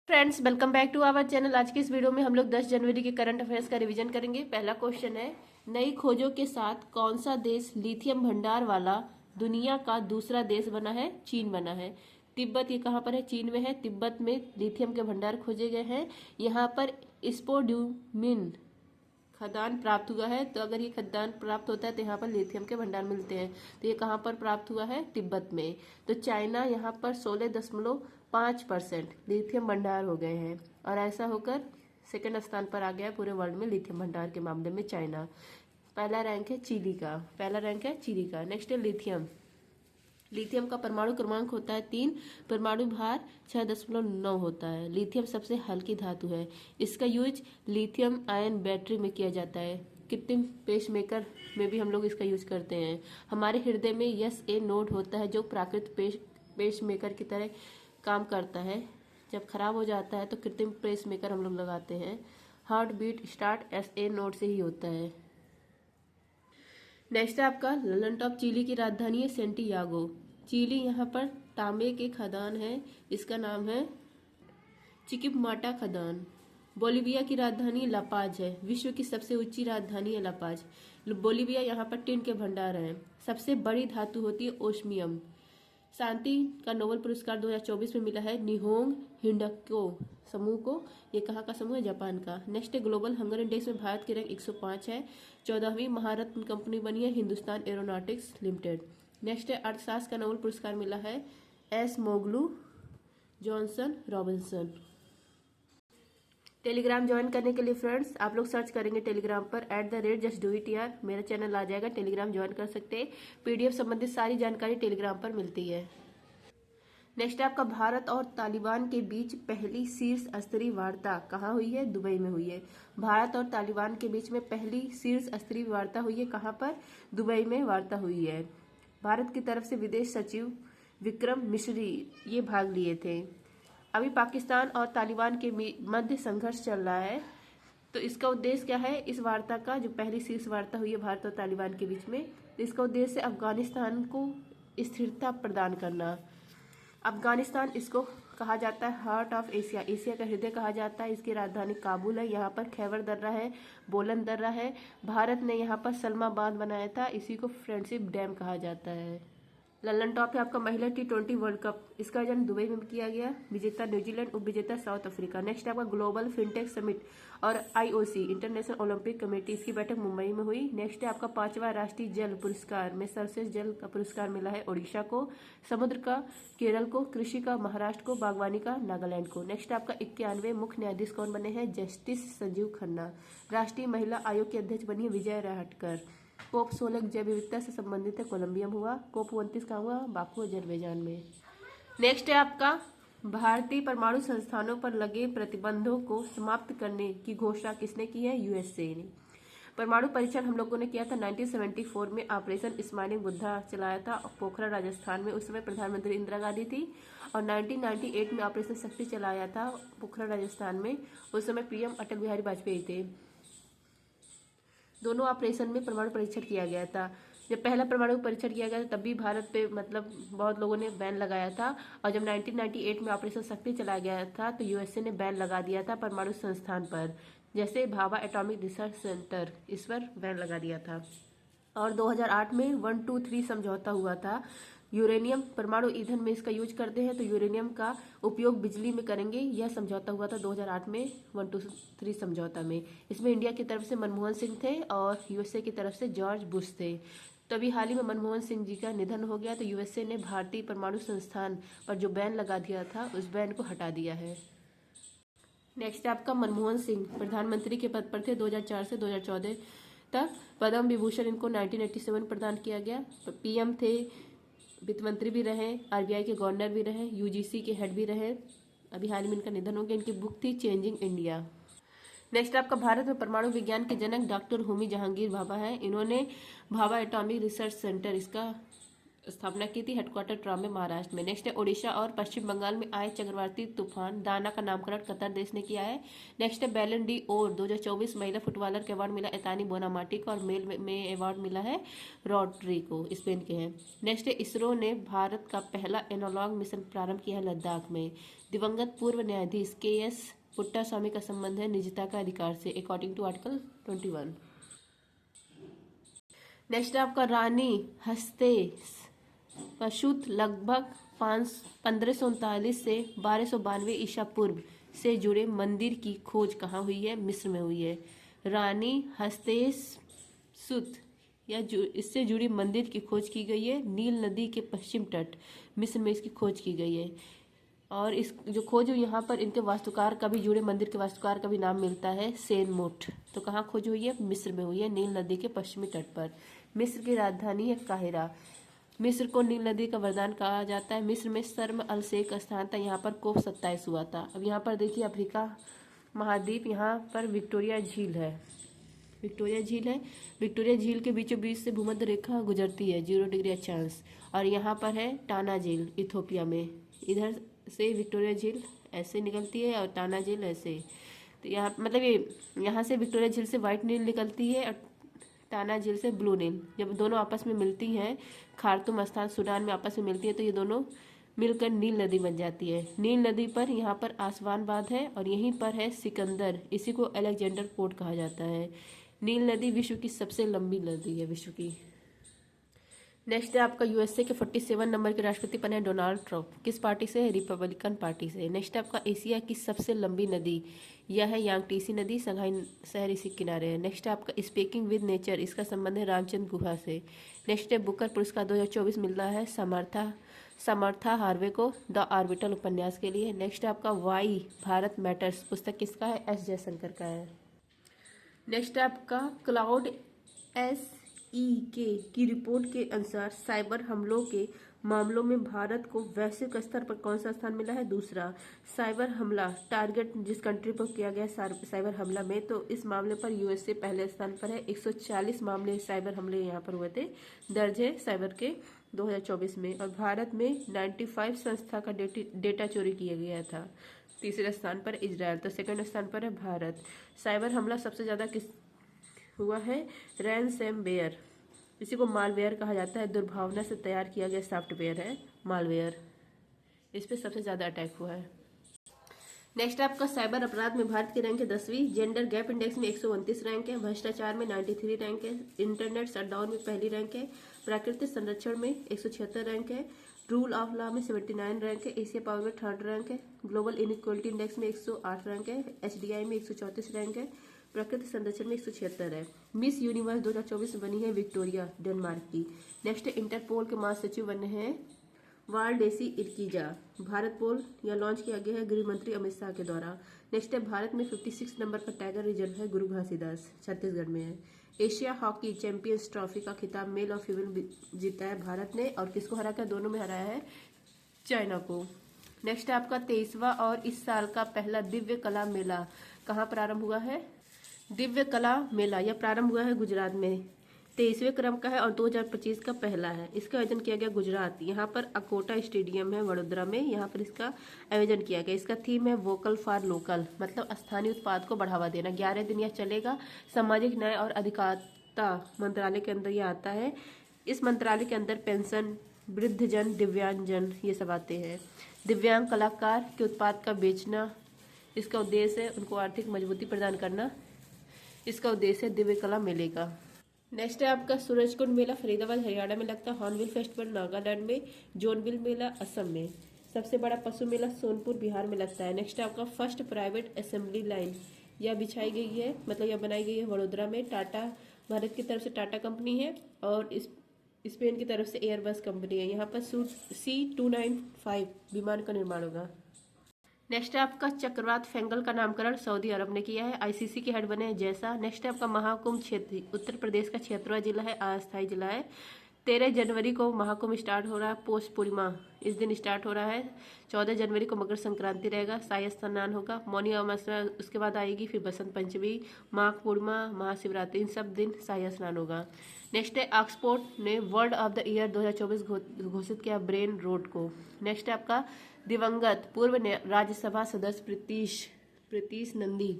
Friends, welcome back to our channel. आज की इस वीडियो में हम लोग 10 जनवरी के करंट अफेयर्स का रिवीजन करेंगे। पहला क्वेश्चन है, नई खोजों के साथ कौन सा देश लिथियम भंडार वाला दुनिया का दूसरा देश बना है? चीन बना है। तिब्बत ये कहाँ पर है? चीन में है। तिब्बत में लिथियम के भंडार खोजे गए हैं। यहाँ पर स्पोड्यूमिन खदान प्राप्त हुआ है। तो अगर ये खदान प्राप्त होता है तो यहाँ पर लिथियम के भंडार मिलते हैं। तो ये कहाँ पर प्राप्त हुआ है? तिब्बत में। तो चाइना यहाँ पर 16.5% लिथियम भंडार हो गए हैं और ऐसा होकर सेकंड स्थान पर आ गया है पूरे वर्ल्ड में लिथियम भंडार के मामले में चाइना। पहला रैंक है चिली का। नेक्स्ट है लिथियम। लिथियम का परमाणु क्रमांक होता है 3, परमाणु भार 6.9 होता है। लिथियम सबसे हल्की धातु है। इसका यूज लिथियम आयन बैटरी में किया जाता है। कृत्रिम पेसमेकर में भी हम लोग इसका यूज करते हैं। हमारे हृदय में SA नोड होता है जो प्राकृतिक पेसमेकर की तरह काम करता है। जब खराब हो जाता है तो कृत्रिम पेसमेकर हम लोग लगाते हैं। Heart beat start SA node से ही होता है। नेक्स्ट है आपका ललन टॉप। चिली की राजधानी है सेंटियागो। चिली यहाँ पर तांबे के खदान है। इसका नाम है चिकिपमाटा खदान। बोलिविया की राजधानी लापाज है। विश्व की सबसे ऊंची राजधानी है लापाज। बोलिविया यहाँ पर टिन के भंडार हैं। सबसे बड़ी धातु होती है ओस्मियम। शांति का नोबेल पुरस्कार 2024 में मिला है निहोंग हिंडको समूह को। ये कहाँ का समूह है? जापान का। नेक्स्ट है ग्लोबल हंगर इंडेक्स में भारत की रैंक 105 है। 14वीं महारत्न कंपनी बनी है हिंदुस्तान एरोनॉटिक्स लिमिटेड। नेक्स्ट है अर्थशास्त्र का नोबेल पुरस्कार मिला है S Acemoglu Johnson Robinson. Telegram join करने के लिए फ्रेंड्स आप लोग सर्च करेंगे टेलीग्राम पर @justdoityar। मेरा चैनल आ जाएगा, टेलीग्राम ज्वाइन कर सकते हैं। PDF संबंधित सारी जानकारी टेलीग्राम पर मिलती है। नेक्स्ट आपका भारत और तालिबान के बीच पहली शीर्ष स्तरीय वार्ता कहाँ हुई है? दुबई में हुई है। भारत और तालिबान के बीच में पहली शीर्ष स्तरीय वार्ता हुई है। कहाँ पर? दुबई में वार्ता हुई है। भारत की तरफ से विदेश सचिव विक्रम मिश्री ये भाग लिए थे। अभी पाकिस्तान और तालिबान के मध्य संघर्ष चल रहा है। तो इसका उद्देश्य क्या है? इस वार्ता का जो पहली शीर्ष वार्ता हुई है भारत और तालिबान के बीच में, तो इसका उद्देश्य अफगानिस्तान को स्थिरता प्रदान करना। अफगानिस्तान इसको कहा जाता है हार्ट ऑफ एशिया, एशिया का हृदय कहा जाता है। इसकी राजधानी काबुल है। यहाँ पर खैबर दर्रा है, बोलन दर्रा है। भारत ने यहाँ पर सलमा बांध बनाया था। इसी को फ्रेंडशिप डैम कहा जाता है। ललन टॉप है आपका महिला T20 वर्ल्ड कप। इसका आयोजन दुबई में किया गया। विजेता न्यूजीलैंड, उपविजेता साउथ अफ्रीका। नेक्स्ट आपका ग्लोबल फिनटेक समिट और IOC इंटरनेशनल ओलंपिक कमेटी, इसकी बैठक मुंबई में हुई। नेक्स्ट है आपका 5वां राष्ट्रीय जल पुरस्कार में सर्वश्रेष्ठ जल का पुरस्कार मिला है ओडिशा को, समुद्र का केरल को, कृषि का महाराष्ट्र को, बागवानी का नागालैंड को। नेक्स्ट आपका 91वें मुख्य न्यायाधीश कौन बने हैं? जस्टिस संजीव खन्ना। राष्ट्रीय महिला आयोग की अध्यक्ष बनी है विजय राहटकर। COP 16 जैव विविधता से संबंधित है, कोलंबिया में हुआ। COP 29 कहाँ हुआ? बाकू अजरबैजान में। नेक्स्ट है आपका भारतीय परमाणु संस्थानों पर लगे प्रतिबंधों को समाप्त करने की घोषणा किसने की है? USA ने। परमाणु परीक्षण हम लोगों ने किया था 1974 में। ऑपरेशन स्माइलिंग बुद्धा चलाया था पोखरण राजस्थान में। उस समय प्रधानमंत्री इंदिरा गांधी थी। और 1998 में ऑपरेशन शक्ति चलाया था पोखरण राजस्थान में। उस समय PM अटल बिहारी वाजपेयी थे। दोनों ऑपरेशन में परमाणु परीक्षण किया गया था। जब पहला परमाणु परीक्षण किया गया था तब भी भारत पे मतलब बहुत लोगों ने बैन लगाया था। और जब 1998 में ऑपरेशन शक्ति चलाया गया था तो USA ने बैन लगा दिया था परमाणु संस्थान पर, जैसे भाभा एटॉमिक रिसर्च सेंटर, इस पर बैन लगा दिया था। और 2008 में 123 समझौता हुआ था। यूरेनियम परमाणु ईंधन में इसका यूज करते हैं तो यूरेनियम का उपयोग बिजली में करेंगे। यह समझौता हुआ था 2008 में 123 समझौता में। इसमें इंडिया की तरफ से मनमोहन सिंह थे और USA की तरफ से जॉर्ज बुश थे। तो अभी हाल ही में मनमोहन सिंह जी का निधन हो गया तो USA ने भारतीय परमाणु संस्थान पर जो बैन लगा दिया था उस बैन को हटा दिया है। नेक्स्ट आपका मनमोहन सिंह प्रधानमंत्री के पद पर थे 2004 से 2014 तक। पद्म विभूषण इनको 1987 प्रदान किया गया। PM थे, वित्त मंत्री भी रहे, RBI के गवर्नर भी रहे, UGC के हेड भी रहे। अभी हाल में इनका निधन हो गया। इनकी बुक थी चेंजिंग इंडिया। नेक्स्ट आपका भारत में परमाणु विज्ञान के जनक डॉक्टर होमी जहांगीर भाभा है। इन्होंने भाभा एटॉमिक रिसर्च सेंटर इसका स्थापना की थी। हेडक्वार्टर ट्रॉम्बे महाराष्ट्र में। नेक्स्ट है ओडिशा और पश्चिम बंगाल में आए चक्रवाती तूफान दाना का नामकरण कतर देश ने किया है। नेक्स्ट है बैलन डी ओर 2024 महिला फुटबॉलर के अवार्ड मिला एतानी बोनामाटी को और मेल में अवार्ड मिला है रॉड्री को, स्पेन के हैं। नेक्स्ट है इसरो ने भारत का पहला एनालॉग मिशन प्रारंभ किया है लद्दाख में। दिवंगत पूर्व न्यायाधीश के.एस. पुट्टास्वामी का संबंध है निजता का अधिकार से अकॉर्डिंग टू आर्टिकल 21। नेक्स्ट है आपका रानी हस्तशुत लगभग 1539 से 1292 ईसा पूर्व से जुड़े मंदिर की खोज कहाँ हुई है? मिस्र में हुई है। रानी हस्तशुत या इससे जुड़ी मंदिर की खोज की गई है नील नदी के पश्चिम तट मिस्र में इसकी खोज की गई है। और इस जो खोज हुई यहाँ पर इनके वास्तुकार का भी जुड़े मंदिर के वास्तुकार का भी नाम मिलता है सेनमुट। तो कहाँ खोज हुई है? मिस्र में हुई है नील नदी के पश्चिमी तट पर। मिस्र की राजधानी है काहिरा। मिस्र को नील नदी का वरदान कहा जाता है। मिस्र में शर्म अल शेख स्थान था, यहाँ पर कोप 27 हुआ था। अब यहाँ पर देखिए अफ्रीका महाद्वीप, यहाँ पर विक्टोरिया झील है। विक्टोरिया झील है। विक्टोरिया झील के बीचों बीच से भूमध्य रेखा गुजरती है 0 डिग्री अक्षांश। और यहाँ पर है टाना झील इथोपिया में। इधर से विक्टोरिया झील ऐसे निकलती है और टाना झील ऐसे। तो यहाँ मतलब ये यहाँ से विक्टोरिया झील से व्हाइट नील निकलती है और टाना झील से ब्लू नील। जब दोनों आपस में मिलती हैं खार्तूम स्थान सूडान में आपस में मिलती है तो ये दोनों मिलकर नील नदी बन जाती है। नील नदी पर यहाँ पर आसवान बांध है और यहीं पर है सिकंदर, इसी को अलेक्जेंडर पोर्ट कहा जाता है। नील नदी विश्व की सबसे लंबी नदी है विश्व की। नेक्स्ट है आपका यूएसए के 47 नंबर के राष्ट्रपति बने डोनाल्ड ट्रंप। किस पार्टी से? रिपब्लिकन पार्टी से। नेक्स्ट है आपका एशिया की सबसे लंबी नदी, यह है यांगटीसी नदी, संघाई शहर इसी किनारे है। नेक्स्ट है आपका स्पीकिंग विद नेचर, इसका संबंध है रामचंद्र गुहा से। नेक्स्ट है बुकर पुरस्कार 2024 मिल रहा है समर्था हार्वे को द ऑर्बिटल उपन्यास के लिए। नेक्स्ट है आपका वाई भारत मैटर्स पुस्तक किसका है? एस जयशंकर का है। नेक्स्ट है आपका क्लाउड की रिपोर्ट के अनुसार साइबर हमलों के मामलों में भारत को वैश्विक स्तर पर कौन सा स्थान मिला है? दूसरा। साइबर हमला टारगेट जिस कंट्री पर किया गया साइबर हमला में, तो इस मामले पर यूएसए पहले स्थान पर है। 140 मामले साइबर हमले यहाँ पर हुए थे दर्ज है साइबर के 2024 में। और भारत में 95 संस्था का डेटा चोरी किया गया था। तीसरे स्थान पर इजराइल, तो सेकंड स्थान पर है भारत। साइबर हमला सबसे ज़्यादा किस हुआ है? रैनसमवेयर, इसी को मालवेयर कहा जाता है। दुर्भावना से तैयार किया गया सॉफ्टवेयर है मालवेयर, इस पे सबसे ज़्यादा अटैक हुआ है। नेक्स्ट आपका साइबर अपराध में भारत की रैंक है 10वीं। जेंडर गैप इंडेक्स में 129 रैंक है। भ्रष्टाचार में 93 रैंक है। इंटरनेट शटडाउन में पहली रैंक है। प्राकृतिक संरक्षण में 176 रैंक है। रूल ऑफ लॉ में 79 रैंक है। एशिया पावर में 3rd रैंक है। ग्लोबल इनइक्वालिटी इंडेक्स में 108 रैंक है। HDI में 134 रैंक है। प्राकृतिक संरक्षण में 176 है। मिस यूनिवर्स 2024 बनी है विक्टोरिया डेनमार्क की। नेक्स्ट इंटरपोल के महासचिव बने हैं वालडेसी इर्किजा। भारत पोल यह लॉन्च किया गया है गृह मंत्री अमित शाह के द्वारा। नेक्स्ट है भारत में 56 नंबर का टाइगर रिजर्व है गुरु घासीदास, छत्तीसगढ़ में है। एशिया हॉकी चैंपियंस ट्रॉफी का खिताब मेल और फीमेल जीता है भारत ने। और किसको हरा कर? दोनों में हराया है चाइना को। नेक्स्ट है आपका 23वां और इस साल का पहला दिव्य कला मेला कहाँ प्रारंभ हुआ है? दिव्य कला मेला यह प्रारंभ हुआ है गुजरात में। 23वें क्रम का है और 2025 का पहला है। इसका आयोजन किया गया गुजरात, यहाँ पर अकोटा स्टेडियम है वडोदरा में, यहाँ पर इसका आयोजन किया गया। इसका थीम है वोकल फॉर लोकल, मतलब स्थानीय उत्पाद को बढ़ावा देना। 11 दिन यह चलेगा। सामाजिक न्याय और अधिकारिता मंत्रालय के अंदर यह आता है। इस मंत्रालय के अंदर पेंशन, वृद्धजन, दिव्यांगजन ये सब आते हैं। दिव्यांग कलाकार के उत्पाद का बेचना इसका उद्देश्य है, उनको आर्थिक मजबूती प्रदान करना इसका उद्देश्य है दिव्य कला मेले का। नेक्स्ट है आपका सूरजकुंड मेला फरीदाबाद हरियाणा में लगता है। हॉर्नबिल फेस्टिवल नागालैंड में। जोनबिल मेला असम में। सबसे बड़ा पशु मेला सोनपुर बिहार में लगता है। नेक्स्ट है आपका फर्स्ट प्राइवेट असेंबली लाइन यह बिछाई गई है, मतलब यह बनाई गई है वडोदरा में। टाटा भारत की तरफ से टाटा कंपनी है और स्पेन की तरफ से एयरबस कंपनी है। यहाँ पर C295 विमान का निर्माण होगा। नेक्स्ट है आपका चक्रवात फेंगल का नामकरण सऊदी अरब ने किया है। ICC के हेड बने हैं जैसा। नेक्स्ट है आपका महाकुंभ क्षेत्र उत्तर प्रदेश का 76वां जिला है, अस्थायी जिला है। 13 जनवरी को महाकुंभ स्टार्ट हो रहा है, पौष पूर्णिमा इस दिन स्टार्ट हो रहा है। 14 जनवरी को मकर संक्रांति रहेगा, शाही स्नान होगा, मौनी अमावस्या उसके बाद आएगी, फिर बसंत पंचमी, माघ पूर्णिमा, महाशिवरात्रि, इन सब दिन शाही स्नान होगा। नेक्स्ट है ऑक्सफोर्ड ने वर्ल्ड ऑफ द ईयर 2024 घोषित किया ब्रेन रोड को। नेक्स्ट है आपका दिवंगत पूर्व राज्यसभा सदस्य प्रीतीश नंदी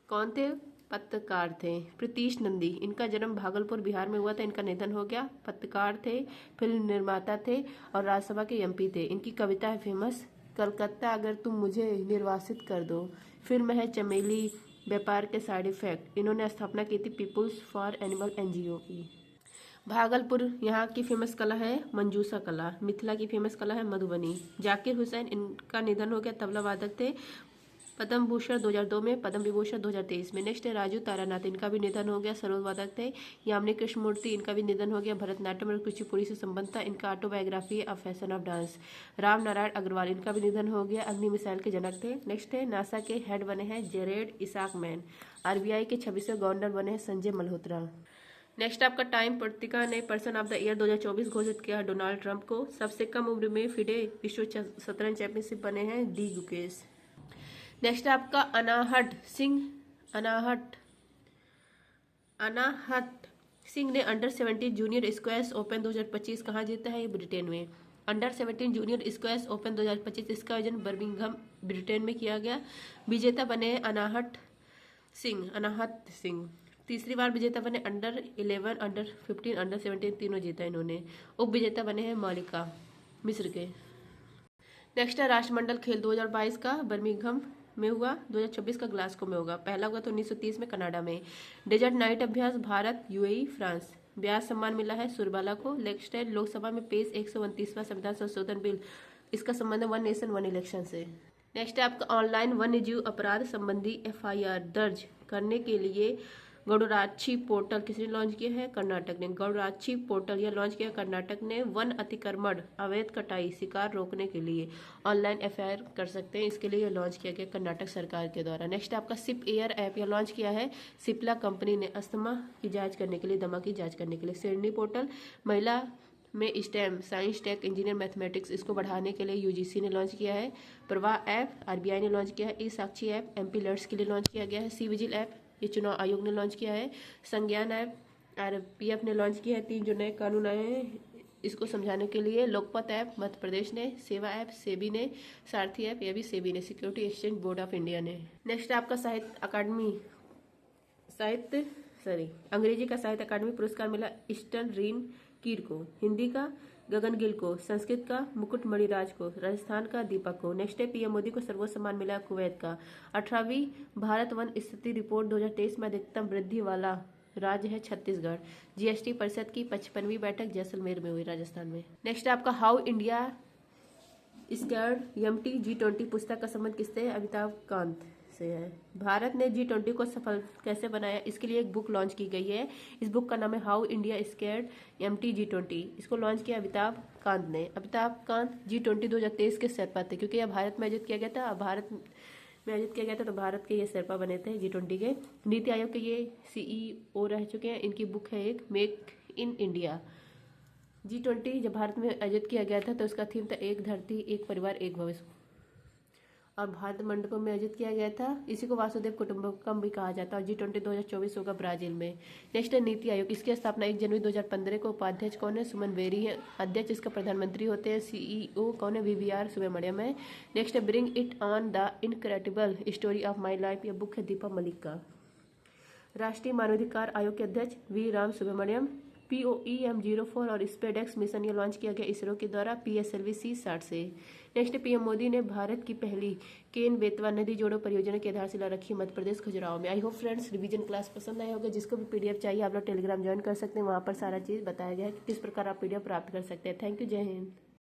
कौन थे? पत्रकार थे। प्रीतीश नंदी, इनका जन्म भागलपुर बिहार में हुआ था, इनका निधन हो गया। पत्रकार थे, फिल्म निर्माता थे और राज्यसभा के एमपी थे। इनकी कविता है फेमस, कलकत्ता अगर तुम मुझे निर्वासित कर दो। फिल्म है चमेली, व्यापार के साइड इफेक्ट। इन्होंने स्थापना की थी पीपुल्स फॉर एनिमल एनजीओ की। भागलपुर यहाँ की फेमस कला है मंजूषा कला। मिथिला की फेमस कला है मधुबनी। जाकिर हुसैन, इनका निधन हो गया, तबला वादक थे। पद्म भूषण 2002 में, पद्म विभूषण 2023 में। नेक्स्ट है राजू तारानाथ, इनका भी निधन हो गया, सरोद वादक थे। यामिनी कृष्णमूर्ति, इनका भी निधन हो गया, भरतनाट्यम और कुचिपुड़ी से संबंध था, इनका autobiography a fashion of dance. Ram Narayan Agarwal, इनका भी निधन हो गया, अग्नि मिसाइल के जनक थे। नेक्स्ट है नासा के हेड बने हैं जेरेड इसाकमैन। आरबीआई के 26वें गवर्नर बने हैं संजय मल्होत्रा। नेक्स्ट आपका टाइम पत्रिका ने पर्सन ऑफ द ईयर 2024 घोषित किया डोनाल्ड ट्रंप को। सबसे कम उम्र में फिडे विश्व शतरंज चैंपियनशिप बने हैं डी गुकेश। नेक्स्ट आपका अनाहट सिंह ने अंडर 17 जूनियर स्क्वैश ओपन 2025 कहाँ जीता है? ये ब्रिटेन में। अंडर 17 जूनियर स्क्वैश ओपन 2025, इसका आयोजन बर्मिंघम ब्रिटेन में किया गया। विजेता बने अनाहट सिंह। तीसरी बार विजेता बने अंडर 11, अंडर 15, अंडर 17 तीनों जीता इन्होंने। उप विजेता बने हैं मालिका मिस्र के। नेक्स्ट है राष्ट्रमंडल खेल 2022 का बर्मिंघम में हुआ, 2026 का ग्लासगो में होगा। पहला हुआ तो 1930 में कनाडा में। डेजर्ट नाइट अभ्यास भारत, यूएई, फ्रांस। ब्याज सम्मान मिला है सुरबाला को। नेक्स्ट है लोकसभा में पेश 129वां संविधान संशोधन बिल, इसका संबंध वन नेशन वन इलेक्शन से। नेक्स्ट है आपका ऑनलाइन वन्यजीव अपराध संबंधी एफआईआर दर्ज करने के लिए गौड़राक्षी पोर्टल किसने लॉन्च किया है? कर्नाटक ने। गौड़राक्षी पोर्टल यह लॉन्च किया कर्नाटक ने। वन अतिक्रमण, अवैध कटाई, शिकार रोकने के लिए ऑनलाइन एफआईआर कर सकते हैं, इसके लिए यह लॉन्च किया गया कर्नाटक सरकार के द्वारा। नेक्स्ट आपका सिप एयर ऐप यह लॉन्च किया है सिप्ला कंपनी ने, अस्थमा की जाँच करने के लिए, दमा की जाँच करने के लिए। सिडनी पोर्टल महिला में STEM, science, tech, engineer, mathematics, इसको बढ़ाने के लिए यूजीसी ने लॉन्च किया है। प्रवाह ऐप आरबीआई ने लॉन्च किया है। ई साक्षी ऐप एमपी लर्ट्स के लिए लॉन्च किया गया है। सी विजिल ऐप ये चुनाव आयोग ने लॉन्च किया है। संज्ञान ऐप आरपीएफ ने लॉन्च किया है। 3 जो नए कानून आए हैं इसको समझाने के लिए। लोकपत ऐप मध्य प्रदेश ने। सेवा ऐप सेबी ने। सारथी ऐप यह भी सेबी ने। Security exchange board of India ने। नेक्स्ट आपका अंग्रेजी का साहित्य अकादमी पुरस्कार मिला ईस्टर्न रीन कीर को। हिंदी का गगन गिल को। संस्कृत का मुकुट मणिराज को। राजस्थान का दीपक को। नेक्स्ट है पीएम मोदी को सर्वोच्च सम्मान मिला कुवैत का। 18वीं भारत वन स्थिति रिपोर्ट 2023 में अधिकतम वृद्धि वाला राज्य है छत्तीसगढ़। जीएसटी परिषद की 55वीं बैठक जैसलमेर में हुई, राजस्थान में। नेक्स्ट आपका how India scared MT G20 पुस्तक का संबंध किससे है? अमिताभ कांत से है। भारत ने G20 को सफल कैसे बनाया, इसके लिए एक बुक लॉन्च की गई है। इस बुक का नाम है how India scared MT G20। इसको लॉन्च किया अमिताभ कांत ने। अमिताभ कांत G20 2023 के शेरपा थे, क्योंकि यह भारत में आयोजित किया गया था। तो भारत के ये शेरपा बने थे G20 के। नीति आयोग के ये CEO रह चुके हैं। इनकी बुक है एक मेक इन इंडिया। G20 जब भारत में आयोजित किया गया था तो उसका थीम था एक धरती, एक परिवार, एक भविष्य, और भारत मंडपम में आयोजित किया गया था। इसी को वासुदेव कुटुंबकम भी कहा जाता है। G20 2024 होगा ब्राजील में। नेक्स्ट है नीति आयोग। इसकी स्थापना 1 जनवरी 2015 को। उपाध्यक्ष कौन है? सुमन बेरी है। अध्यक्ष इसका प्रधानमंत्री होते हैं। CEO कौन है? VVR सुब्रमण्यम है। नेक्स्ट है bring it on the incredible story of my life, यह बुक है दीपा मलिक का। राष्ट्रीय मानवाधिकार आयोग के अध्यक्ष V राम सुब्रमण्यम। POEM04 और स्पेडेक्स मिशन ये लॉन्च किया गया इसरो के द्वारा PSLV C60 से। नेक्स्ट पीएम मोदी ने भारत की पहली केन बेतवा नदी जोड़ो परियोजना की आधारशिला रखी मध्य प्रदेश खजुराहो में। I hope friends revision class पसंद आया होगा। जिसको भी PDF चाहिए आप लोग टेलीग्राम ज्वाइन कर सकते हैं, वहाँ पर सारा चीज़ बताया गया है कि किस प्रकार आप PDF प्राप्त कर सकते हैं। थैंक यू, जय हिंद।